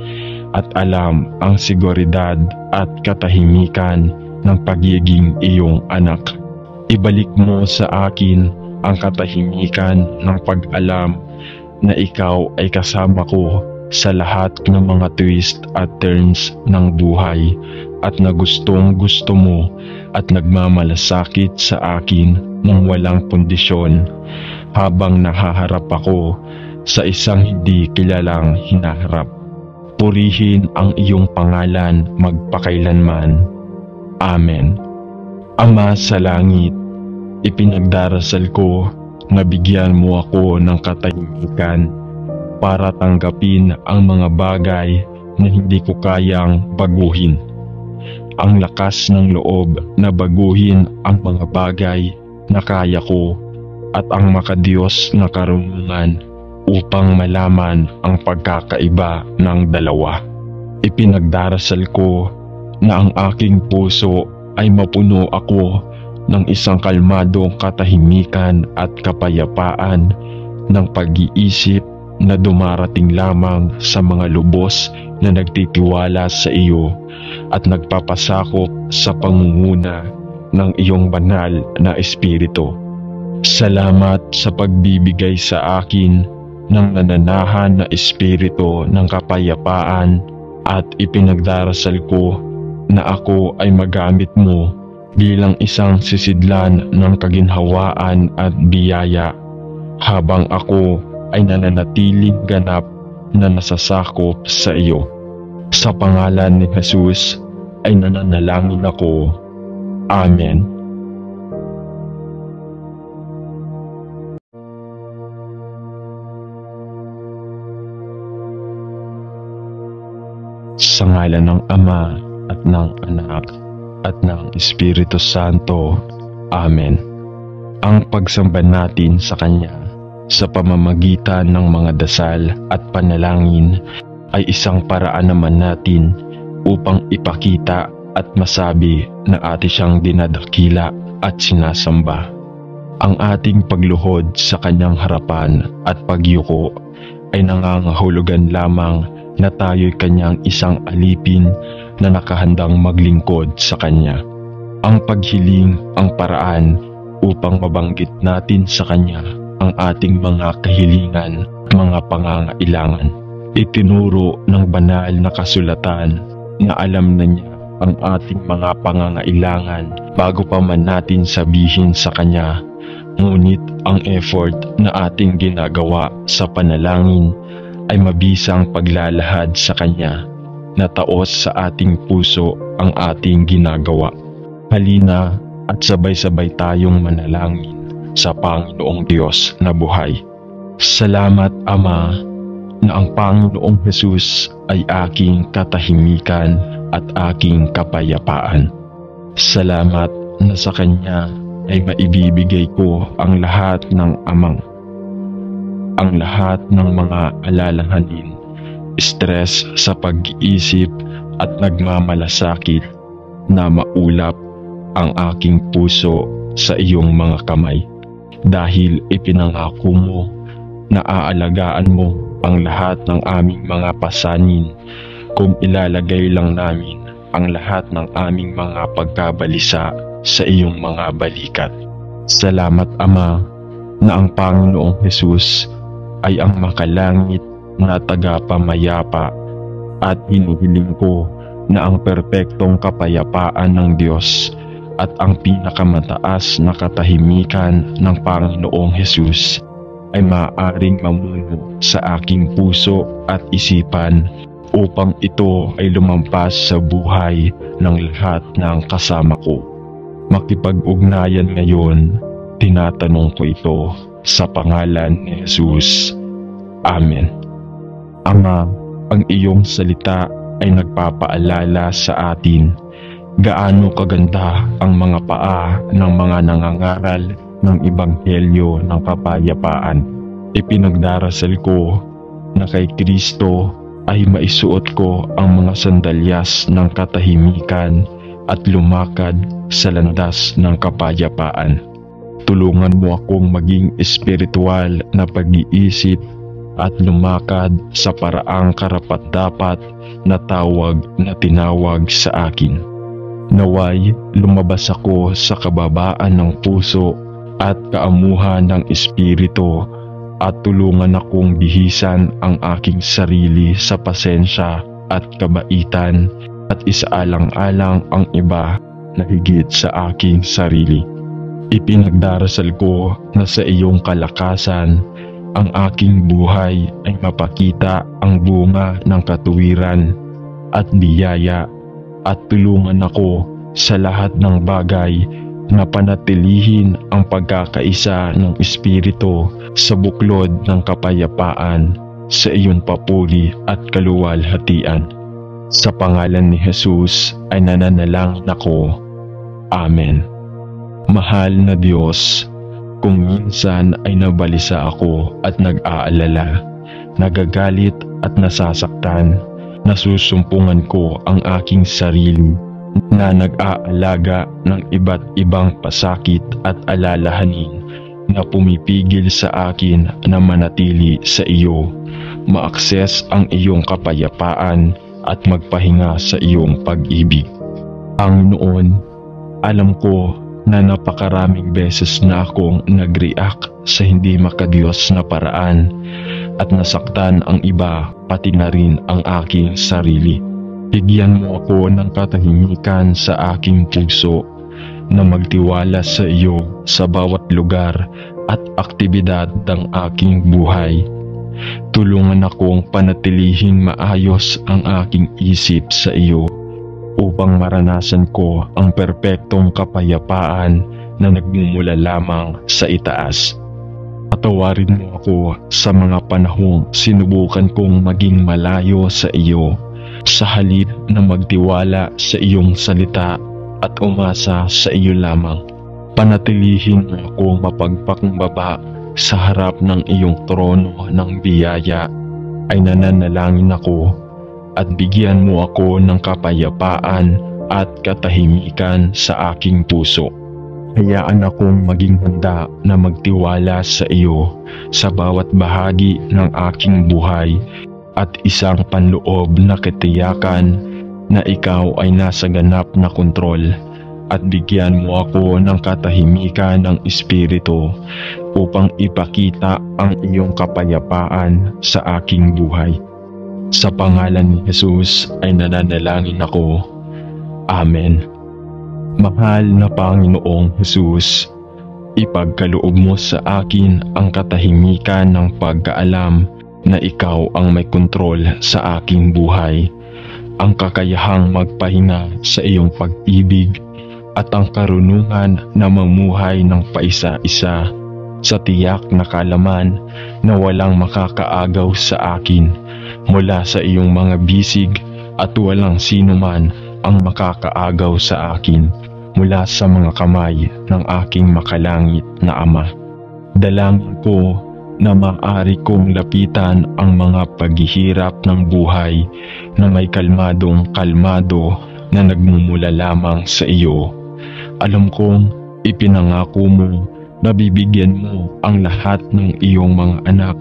at alam ang seguridad at katahimikan ng pagiging iyong anak. Ibalik mo sa akin ang katahimikan ng pag-alam na ikaw ay kasama ko sa lahat ng mga twist at turns ng buhay, at na gustong gusto mo at nagmamalasakit sa akin ng walang pundisyon habang nahaharap ako sa isang hindi kilalang hinaharap. Purihin ang iyong pangalan magpakailanman. Amen. Ama sa langit, ipinagdarasal ko na bigyan mo ako ng katahimikan para tanggapin ang mga bagay na hindi ko kayang baguhin. ang lakas ng loob na baguhin ang mga bagay na kaya ko at ang makadiyos na karunungan upang malaman ang pagkakaiba ng dalawa. Ipinagdarasal ko na ang aking puso ay mapuno ako ng isang kalmadong katahimikan at kapayapaan ng pag-iisip na dumarating lamang sa mga lubos na nagtitiwala sa iyo at nagpapasakop sa pangunguna ng iyong banal na espiritu. Salamat sa pagbibigay sa akin ng nananahan na espiritu ng kapayapaan at ipinagdarasal ko na ako ay magamit mo bilang isang sisidlan ng kaginhawaan at biyaya habang ako ay nananatiling ganap na nasasakop sa iyo. Sa pangalan ni Jesus ay nananalangin ako. Amen. Sa ngalan ng Ama at ng Anak at ng Espiritu Santo. Amen. Ang pagsamba natin sa Kanya sa pamamagitan ng mga dasal at panalangin ay isang paraan naman natin upang ipakita at masabi na atin siyang dinadakila at sinasamba. Ang ating pagluhod sa Kanyang harapan at pagyuko ay nangangahulugan lamang na tayo'y Kanyang isang alipin na nakahandang maglingkod sa Kanya. Ang paghiling ang paraan upang mabanggit natin sa Kanya ang ating mga kahilingan, mga pangangailangan. Itinuro ng banal na kasulatan na alam na niya ang ating mga pangangailangan bago pa man natin sabihin sa Kanya. Ngunit ang effort na ating ginagawa sa panalangin ay mabisang paglalahad sa Kanya na taos sa ating puso ang ating ginagawa. Halina at sabay-sabay tayong manalangin sa Panginoong Diyos na buhay. Salamat, Ama, na ang Panginoong Jesus ay aking katahimikan at aking kapayapaan. Salamat na sa Kanya ay maibibigay ko ang lahat ng ang lahat ng mga alalahanin, stress sa pag-iisip at nagmamalasakit na maulap ang aking puso sa iyong mga kamay. Dahil ipinangako mo na aalagaan mo ang lahat ng aming mga pasanin kung ilalagay lang namin ang lahat ng aming mga pagkabalisa sa iyong mga balikat. Salamat, Ama, na ang Panginoong Jesus ay ang makalangit na tagapamayapa at hinuhiling ko na ang perpektong kapayapaan ng Diyos at ang pinakamataas na katahimikan ng Panginoong Jesus ay maaaring mamuno sa aking puso at isipan upang ito ay lumampas sa buhay ng lahat ng kasama ko. Makipag-ugnayan ngayon, tinatanong ko ito sa pangalan ni Jesus. Amen. Ama, ang iyong salita ay nagpapaalala sa atin gaano kaganda ang mga paa ng mga nangangaral ng Ebanghelyo ng kapayapaan. Ipinagdarasal ko na kay Kristo ay maisuot ko ang mga sandalyas ng katahimikan at lumakad sa landas ng kapayapaan. Tulungan mo akong maging espiritual na pag-iisip at lumakad sa paraang karapat-dapat na tawag na tinawag sa akin. Naway lumabas ako sa kababaan ng puso at kaamuhan ng espiritu at tulungan akong bihisan ang aking sarili sa pasensya at kabaitan at isaalang-alang ang iba na higit sa aking sarili. Ipinagdarasal ko na sa iyong kalakasan ang aking buhay ay mapakita ang bunga ng katuwiran at biyaya at tulungan ako sa lahat ng bagay na panatilihin ang pagkakaisa ng Espiritu sa buklod ng kapayapaan sa iyon papuri at kaluwalhatian. Sa pangalan ni Jesus ay nananalangin ako. Amen. Mahal na Diyos, kung minsan ay nabalisa ako at nag-aalala, nagagalit at nasasaktan, nasusumpungan ko ang aking sarili na nag-aalaga ng iba't ibang pasakit at alalahanin na pumipigil sa akin na manatili sa iyo, ma-access ang iyong kapayapaan at magpahinga sa iyong pag-ibig. Panginoon, alam ko na napakaraming beses na akong nag-react sa hindi makadiyos na paraan at nasaktan ang iba pati na rin ang aking sarili. Bigyan mo ako ng katahimikan sa aking puso na magtiwala sa iyo sa bawat lugar at aktibidad ng aking buhay. Tulungan akong panatilihin maayos ang aking isip sa iyo upang maranasan ko ang perpektong kapayapaan na nagmumula lamang sa itaas. Patawarin mo ako sa mga panahong sinubukan kong maging malayo sa iyo, sa halip na magtiwala sa iyong salita at umasa sa iyo lamang. Panatilihin mo akong mapagpakumbaba sa harap ng iyong trono ng biyaya. Ay nananalangin ako at bigyan mo ako ng kapayapaan at katahimikan sa aking puso. Hayaan akong maging handa na magtiwala sa iyo sa bawat bahagi ng aking buhay at isang panloob na katiyakan na ikaw ay nasa ganap na kontrol, at bigyan mo ako ng katahimikan ng Espiritu upang ipakita ang iyong kapayapaan sa aking buhay. Sa pangalan ni Jesus ay nananalangin ako. Amen. Mahal na Panginoong Jesus, ipagkaloob mo sa akin ang katahimikan ng pagkaalam na ikaw ang may kontrol sa aking buhay, ang kakayahang magpahinga sa iyong pag-ibig at ang karunungan na mamuhay ng paisa-isa sa tiyak na kalaman na walang makakaagaw sa akin mula sa iyong mga bisig at walang sino man ang makakaagaw sa akin mula sa mga kamay ng aking makalangit na Ama. Dalangin ko na maaari kong lapitan ang mga paghihirap ng buhay na may kalmadong-kalmado na nagmumula lamang sa iyo. Alam kong ipinangako mo na bibigyan mo ang lahat ng iyong mga anak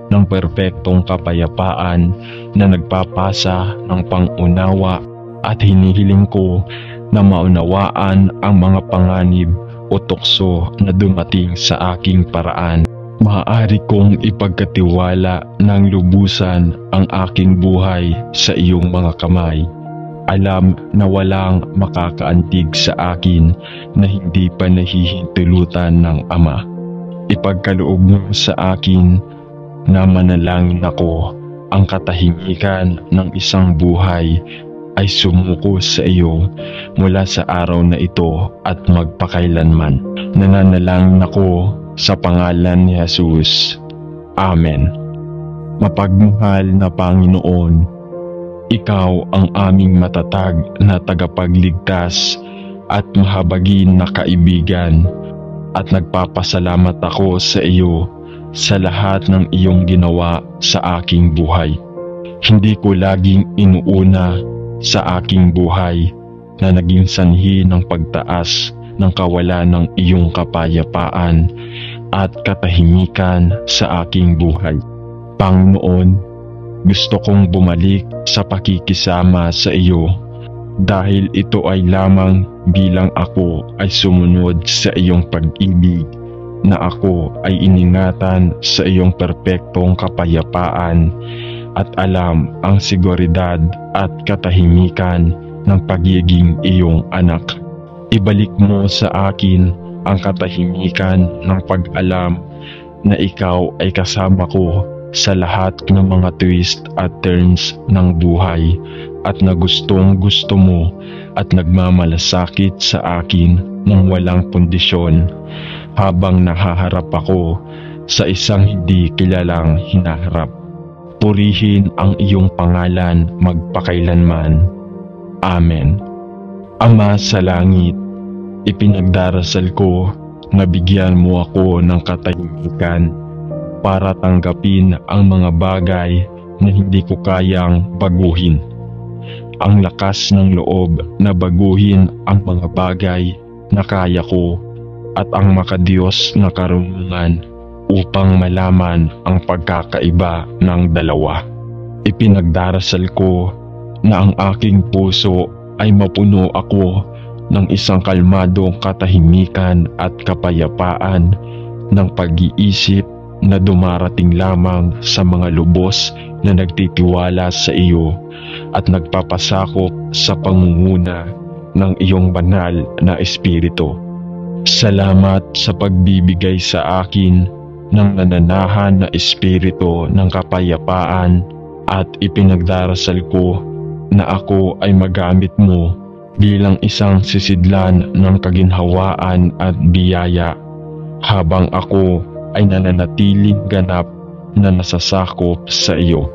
ng perpektong kapayapaan na nagpapasa ng pangunawa, at hinihiling ko na maunawaan ang mga panganib o tukso na dumating sa aking paraan. Maaari kong ipagkatiwala ng lubusan ang aking buhay sa iyong mga kamay. Alam na walang makakaantig sa akin na hindi pa nahihintulutan ng Ama. Ipagkaloob mo sa akin na manalangin ako ang katahimikan ng isang buhay ay sumuko sa iyo mula sa araw na ito at magpakailanman. Nananalangin ako sa pangalan ni Jesus. Amen. Mapagmahal na Panginoon, ikaw ang aming matatag na tagapagligtas at mahabagin na kaibigan, at nagpapasalamat ako sa iyo sa lahat ng iyong ginawa sa aking buhay. Hindi ko laging inuuna sa aking buhay na naging sanhi ng pagtaas ng kawalan ng iyong kapayapaan at katahimikan sa aking buhay. Panginoon, gusto kong bumalik sa pakikisama sa iyo dahil ito ay lamang bilang ako ay sumunod sa iyong pag-ibig na ako ay iningatan sa iyong perpektong kapayapaan at alam ang seguridad at katahimikan ng pagiging iyong anak. Ibalik mo sa akin ang katahimikan ng pag-alam na ikaw ay kasama ko sa lahat ng mga twist at turns ng buhay at na gustong gusto mo at nagmamalasakit sa akin ng walang pundisyon habang nahaharap ako sa isang hindi kilalang hinaharap. purihin ang iyong pangalan magpakailanman. Amen. Ama sa langit, ipinagdarasal ko na bigyan mo ako ng katahimikan para tanggapin ang mga bagay na hindi ko kayang baguhin. Ang lakas ng loob na baguhin ang mga bagay na kaya ko at ang makadiyos na karunungan upang malaman ang pagkakaiba ng dalawa. Ipinagdarasal ko na ang aking puso ay mapuno ako ng isang kalmadong katahimikan at kapayapaan ng pag-iisip na dumarating lamang sa mga lubos na nagtitiwala sa iyo at nagpapasakop sa pangunguna ng iyong banal na espiritu. Salamat sa pagbibigay sa akin ng nananahan na espiritu ng kapayapaan at ipinagdarasal ko na ako ay magamit mo bilang isang sisidlan ng kaginhawaan at biyaya habang ako ay nananatiling ganap na nasasakop sa iyo.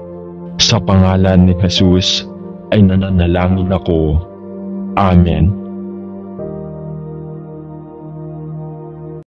Sa pangalan ni Jesus ay nananalangin ako. Amen.